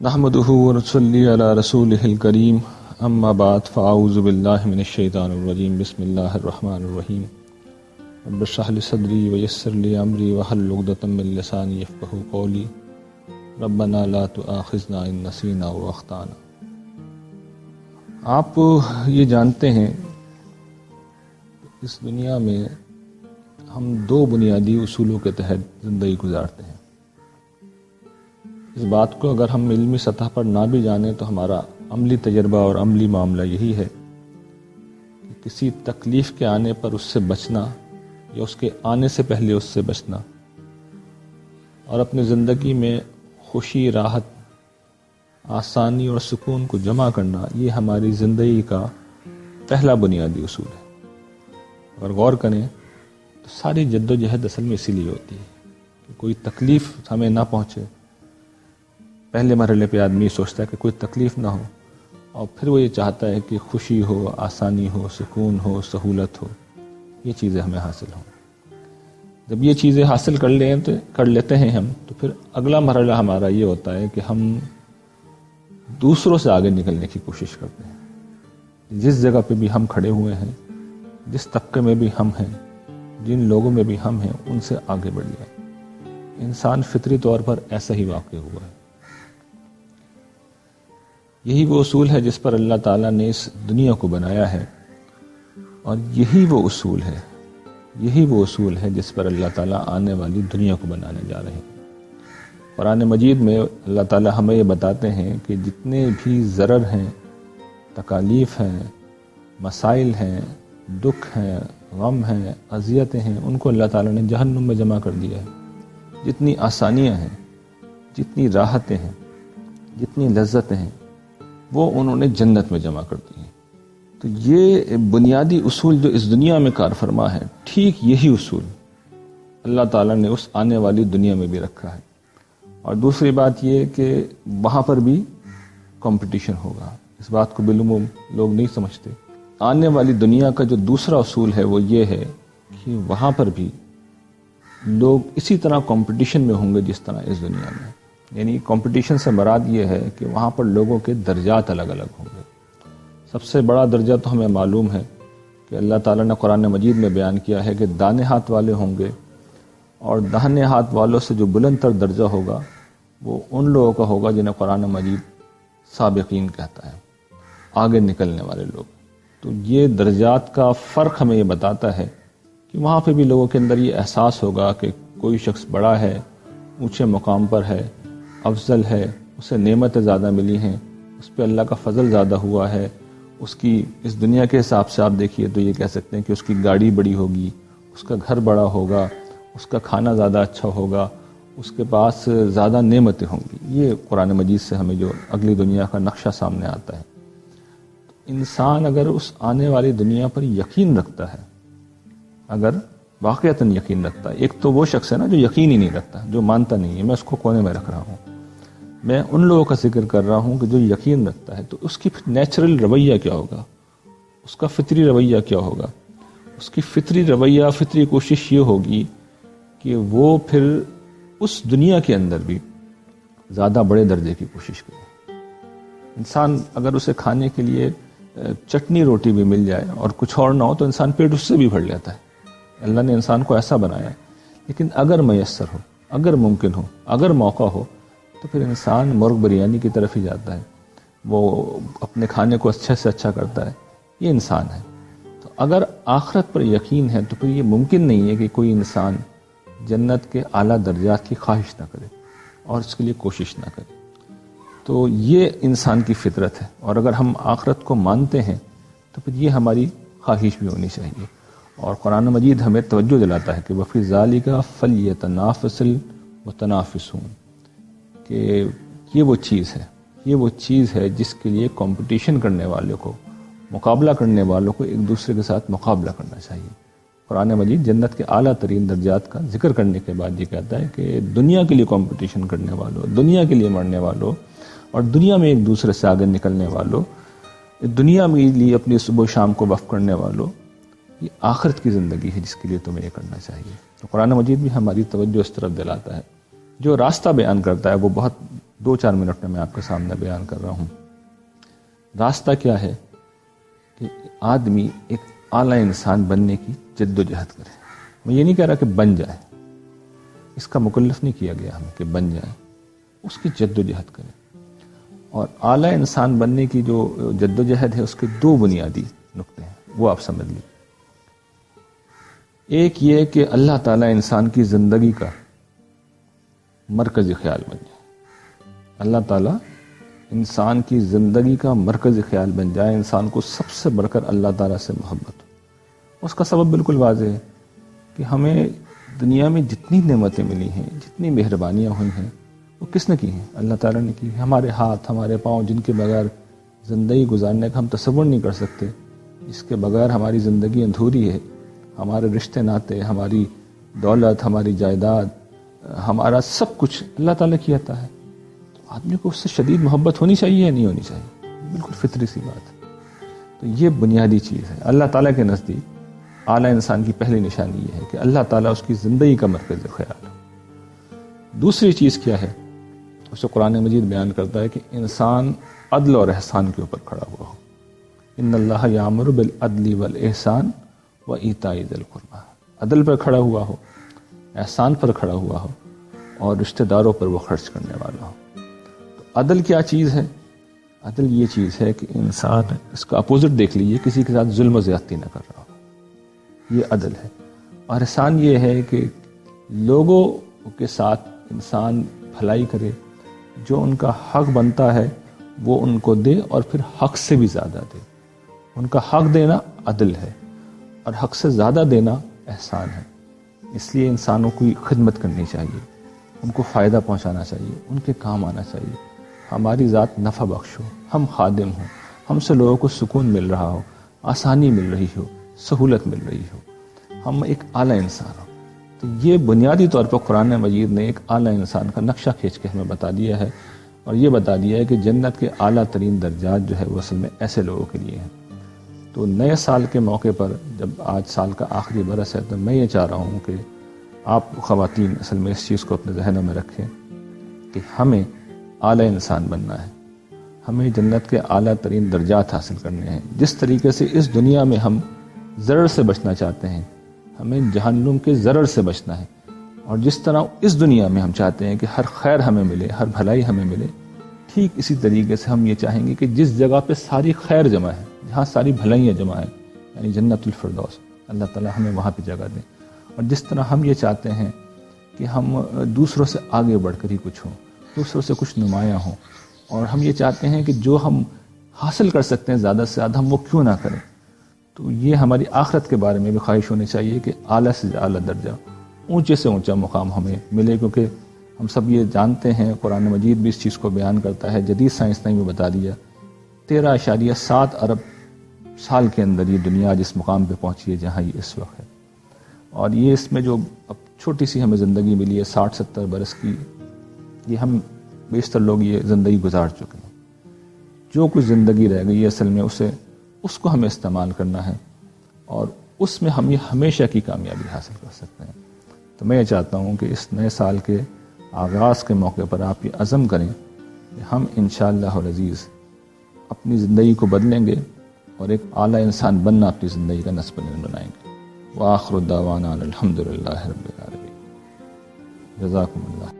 نحمده ونصلي على رسوله الكريم اما بعد فاعوذ بالله من الشيطان الرجيم بسم الله الرحمن الرحيم رب اشرح لي صدري ويسر لي امري واحلل عقدة من لساني يفقهوا قولي ربنا لا تؤاخذنا ان نسينا او اخطانا۔ آپ یہ جانتے ہیں اس دنیا میں ہم دو بنیادی اصولوں کے تحت زندگی گزارتے ہیں۔ اس بات کو اگر ہم علمی سطح پر نہ بھی جانیں تو ہمارا عملی تجربہ اور عملی معاملہ یہی ہے کہ کسی تکلیف کے آنے پر اس سے بچنا یا اس کے آنے سے پہلے اس سے بچنا اور اپنی زندگی میں خوشی، راحت، آسانی اور سکون کو جمع کرنا، یہ ہماری زندگی کا پہلا بنیادی اصول ہے۔ اگر غور کریں تو ساری جد و جہد اصل میں اسی لیے ہوتی ہے کہ کوئی تکلیف ہمیں نہ پہنچے۔ پہلے مرحلے پہ آدمی سوچتا ہے کہ کوئی تکلیف نہ ہو، اور پھر وہ یہ چاہتا ہے کہ خوشی ہو، آسانی ہو، سکون ہو، سہولت ہو، یہ چیزیں ہمیں حاصل ہوں۔ جب یہ چیزیں حاصل کر لیتے ہیں ہم، تو پھر اگلا مرحلہ ہمارا یہ ہوتا ہے کہ ہم دوسروں سے آگے نکلنے کی کوشش کرتے ہیں۔ جس جگہ پہ بھی ہم کھڑے ہوئے ہیں، جس طبقے میں بھی ہم ہیں، جن لوگوں میں بھی ہم ہیں، ان سے آگے بڑھ جائیں۔ انسان فطری طور پر ایسا ہی واقع ہوا ہے۔ یہی وہ اصول ہے جس پر اللہ تعالیٰ نے اس دنیا کو بنایا ہے، اور یہی وہ اصول ہے جس پر اللہ تعالیٰ آنے والی دنیا کو بنانے جا رہے ہیں۔ قرآن مجید میں اللہ تعالیٰ ہمیں یہ بتاتے ہیں کہ جتنے بھی ضرر ہیں، تکالیف ہیں، مسائل ہیں، دکھ ہیں، غم ہیں، اذیتیں ہیں، ان کو اللہ تعالیٰ نے جہنم میں جمع کر دیا ہے۔ جتنی آسانیاں ہیں، جتنی راحتیں ہیں، جتنی لذتیں ہیں، وہ انہوں نے جنت میں جمع کر دی ہیں۔ تو یہ بنیادی اصول جو اس دنیا میں کار فرما ہے، ٹھیک یہی اصول اللہ تعالیٰ نے اس آنے والی دنیا میں بھی رکھا ہے۔ اور دوسری بات یہ کہ وہاں پر بھی کمپٹیشن ہوگا۔ اس بات کو بالعموم لوگ نہیں سمجھتے۔ آنے والی دنیا کا جو دوسرا اصول ہے وہ یہ ہے کہ وہاں پر بھی لوگ اسی طرح کمپٹیشن میں ہوں گے جس طرح اس دنیا میں۔ یعنی کمپٹیشن سے مراد یہ ہے کہ وہاں پر لوگوں کے درجات الگ الگ ہوں گے۔ سب سے بڑا درجہ تو ہمیں معلوم ہے کہ اللہ تعالیٰ نے قرآن مجید میں بیان کیا ہے کہ دانے ہاتھ والے ہوں گے، اور داہنے ہاتھ والوں سے جو بلند تر درجہ ہوگا وہ ان لوگوں کا ہوگا جنہیں قرآن مجید سابقین کہتا ہے، آگے نکلنے والے لوگ۔ تو یہ درجات کا فرق ہمیں یہ بتاتا ہے کہ وہاں پہ بھی لوگوں کے اندر یہ احساس ہوگا کہ کوئی شخص بڑا ہے، اونچے مقام پر ہے، افضل ہے، اسے نعمتیں زیادہ ملی ہیں، اس پہ اللہ کا فضل زیادہ ہوا ہے۔ اس کی اس دنیا کے حساب سے آپ دیکھیے تو یہ کہہ سکتے ہیں کہ اس کی گاڑی بڑی ہوگی، اس کا گھر بڑا ہوگا، اس کا کھانا زیادہ اچھا ہوگا، اس کے پاس زیادہ نعمتیں ہوں گی۔ یہ قرآن مجید سے ہمیں جو اگلی دنیا کا نقشہ سامنے آتا ہے۔ انسان اگر اس آنے والی دنیا پر یقین رکھتا ہے، اگر واقعتاً یقین رکھتا ہے، ایک تو وہ شخص ہے نا جو یقین ہی نہیں رکھتا، جو مانتا نہیں ہے، میں اس کو کونے میں رکھ رہا ہوں، میں ان لوگوں کا ذکر کر رہا ہوں کہ جو یقین رکھتا ہے، تو اس کی نیچرل رویہ کیا ہوگا، اس کا فطری رویہ کیا ہوگا؟ اس کی فطری رویہ، فطری کوشش یہ ہوگی کہ وہ پھر اس دنیا کے اندر بھی زیادہ بڑے درجے کی کوشش کرے۔ انسان اگر اسے کھانے کے لیے چٹنی روٹی بھی مل جائے اور کچھ اور نہ ہو تو انسان پیٹ اس سے بھی بھر لیتا ہے۔ اللہ نے انسان کو ایسا بنایا ہے، لیکن اگر میسر ہو، اگر ممکن ہو، اگر موقع ہو، تو پھر انسان مرغ بریانی کی طرف ہی جاتا ہے، وہ اپنے کھانے کو اچھے سے اچھا کرتا ہے۔ یہ انسان ہے۔ تو اگر آخرت پر یقین ہے تو پھر یہ ممکن نہیں ہے کہ کوئی انسان جنت کے اعلیٰ درجات کی خواہش نہ کرے اور اس کے لیے کوشش نہ کرے۔ تو یہ انسان کی فطرت ہے، اور اگر ہم آخرت کو مانتے ہیں تو پھر یہ ہماری خواہش بھی ہونی چاہیے۔ اور قرآن مجید ہمیں توجہ دلاتا ہے کہ وَفِي ذَلِكَ فَلْيَتَنَافَسِ الْمُتَنَافِسُونَ، کہ یہ وہ چیز ہے جس کے لیے کمپٹیشن کرنے والے کو، مقابلہ کرنے والوں کو ایک دوسرے کے ساتھ مقابلہ کرنا چاہیے۔ قرآن مجید جنت کے اعلیٰ ترین درجات کا ذکر کرنے کے بعد یہ کہتا ہے کہ دنیا کے لیے کمپٹیشن کرنے والوں، دنیا کے لیے مرنے والوں، اور دنیا میں ایک دوسرے سے آگے نکلنے والوں، دنیا میں لیے اپنی صبح و شام کو وقف کرنے والوں، یہ آخرت کی زندگی ہے جس کے لیے تمہیں یہ کرنا چاہیے۔ تو قرآن مجید بھی ہماری توجہ اس طرف دلاتا ہے جو راستہ بیان کرتا ہے وہ بہت 2-4 منٹ میں آپ کے سامنے بیان کر رہا ہوں۔ راستہ کیا ہے کہ آدمی ایک اعلیٰ انسان بننے کی جد و جہد کرے۔ میں یہ نہیں کہہ رہا کہ بن جائے، اس کا مکلف نہیں کیا گیا ہمیں کہ بن جائے، اس کی جد و جہد کرے۔ اور اعلیٰ انسان بننے کی جو جد و جہد ہے اس کے 2 بنیادی نقطے ہیں، وہ آپ سمجھ لیجیے۔ ایک یہ کہ اللہ تعالیٰ انسان کی زندگی کا مرکزی خیال بن جائے، اللہ تعالیٰ انسان کی زندگی کا مرکزی خیال بن جائے، انسان کو سب سے بڑھ کر اللہ تعالیٰ سے محبت ہو۔ اس کا سبب بالکل واضح ہے کہ ہمیں دنیا میں جتنی نعمتیں ملی ہیں، جتنی مہربانیاں ہوئی ہیں، وہ کس نے کی ہیں؟ اللہ تعالیٰ نے کی۔ ہمارے ہاتھ، ہمارے پاؤں، جن کے بغیر زندگی گزارنے کا ہم تصور نہیں کر سکتے، اس کے بغیر ہماری زندگی ادھوری ہے۔ ہمارے رشتے ناتے، ہماری دولت، ہماری جائیداد، ہمارا سب کچھ اللہ تعالیٰ کی عطا ہے۔ تو آدمی کو اس سے شدید محبت ہونی چاہیے یا نہیں ہونی چاہیے؟ بالکل فطری سی بات ہے۔ تو یہ بنیادی چیز ہے۔ اللہ تعالیٰ کے نزدیک اعلیٰ انسان کی پہلی نشانی یہ ہے کہ اللہ تعالیٰ اس کی زندگی کا مرکز خیال ہو۔ دوسری چیز کیا ہے؟ اسے قرآن مجید بیان کرتا ہے کہ انسان عدل اور احسان کے اوپر کھڑا ہوا ہو۔ ان اللہ یامر بالعدل والاحسان وایتاء ذی القربی، عدل پر کھڑا ہوا ہو، احسان پر کھڑا ہوا ہو، اور رشتہ داروں پر وہ خرچ کرنے والا ہو۔ تو عدل کیا چیز ہے؟ عدل یہ چیز ہے کہ انسان اس کا اپوزٹ دیکھ لیجیے، کسی کے ساتھ ظلم و زیادتی نہ کر رہا ہو، یہ عدل ہے۔ اور احسان یہ ہے کہ لوگوں کے ساتھ انسان بھلائی کرے، جو ان کا حق بنتا ہے وہ ان کو دے، اور پھر حق سے بھی زیادہ دے۔ ان کا حق دینا عدل ہے، اور حق سے زیادہ دینا احسان ہے۔ اس لیے انسانوں کی خدمت کرنی چاہیے، ان کو فائدہ پہنچانا چاہیے، ان کے کام آنا چاہیے۔ ہماری ذات نفع بخش ہو، ہم خادم ہوں، ہم سے لوگوں کو سکون مل رہا ہو، آسانی مل رہی ہو، سہولت مل رہی ہو، ہم ایک اعلیٰ انسان ہوں۔ تو یہ بنیادی طور پر قرآن مجید نے ایک اعلیٰ انسان کا نقشہ کھینچ کے ہمیں بتا دیا ہے، اور یہ بتا دیا ہے کہ جنت کے اعلیٰ ترین درجات جو ہے وہ اصل میں ایسے لوگوں کے لیے ہیں۔ تو نئے سال کے موقع پر، جب آج سال کا آخری برس ہے، تو میں یہ چاہ رہا ہوں کہ آپ خواتین اصل میں اس چیز کو اپنے ذہنوں میں رکھیں کہ ہمیں اعلیٰ انسان بننا ہے، ہمیں جنت کے اعلیٰ ترین درجات حاصل کرنے ہیں۔ جس طریقے سے اس دنیا میں ہم ضرر سے بچنا چاہتے ہیں، ہمیں جہنم کے ضرر سے بچنا ہے، اور جس طرح اس دنیا میں ہم چاہتے ہیں کہ ہر خیر ہمیں ملے، ہر بھلائی ہمیں ملے، ٹھیک اسی طریقے سے ہم یہ چاہیں گے کہ جس جگہ پہ ساری خیر جمع ہے، جہاں ساری بھلائیاں جمع ہیں، یعنی جنت الفردوس، اللہ تعالیٰ ہمیں وہاں پہ جگہ دیں۔ اور جس طرح ہم یہ چاہتے ہیں کہ ہم دوسروں سے آگے بڑھ کر ہی کچھ ہوں، دوسروں سے کچھ نمایاں ہوں، اور ہم یہ چاہتے ہیں کہ جو ہم حاصل کر سکتے ہیں زیادہ سے زیادہ ہم وہ کیوں نہ کریں، تو یہ ہماری آخرت کے بارے میں بھی خواہش ہونی چاہیے کہ اعلیٰ سے اعلیٰ درجہ، اونچے سے اونچا مقام ہمیں ملے، کیونکہ ہم سب یہ جانتے ہیں، قرآن مجید بھی اس چیز کو بیان کرتا ہے، جدید سائنسدانوں نے بھی بتا دیا، 13.7 ارب سال کے اندر یہ دنیا جس مقام پہ پہنچی ہے جہاں یہ اس وقت ہے۔ اور یہ اس میں جو اب چھوٹی سی ہمیں زندگی ملی ہے 60-70 برس کی، یہ ہم بیشتر لوگ یہ زندگی گزار چکے ہیں۔ جو کچھ زندگی رہ گئی ہے اصل میں اس کو ہمیں استعمال کرنا ہے، اور اس میں ہم یہ ہمیشہ کی کامیابی حاصل کر سکتے ہیں۔ تو میں یہ چاہتا ہوں کہ اس نئے سال کے آغاز کے موقع پر آپ یہ عزم کریں کہ ہم انشاءاللہ العزیز اپنی زندگی کو بدلیں گے، اور ایک اعلیٰ انسان بننا اپنی زندگی کا نصب بنائیں گے۔ وآخر الدعوانا الحمدللہ رب العالمین۔ جزاکم اللہ۔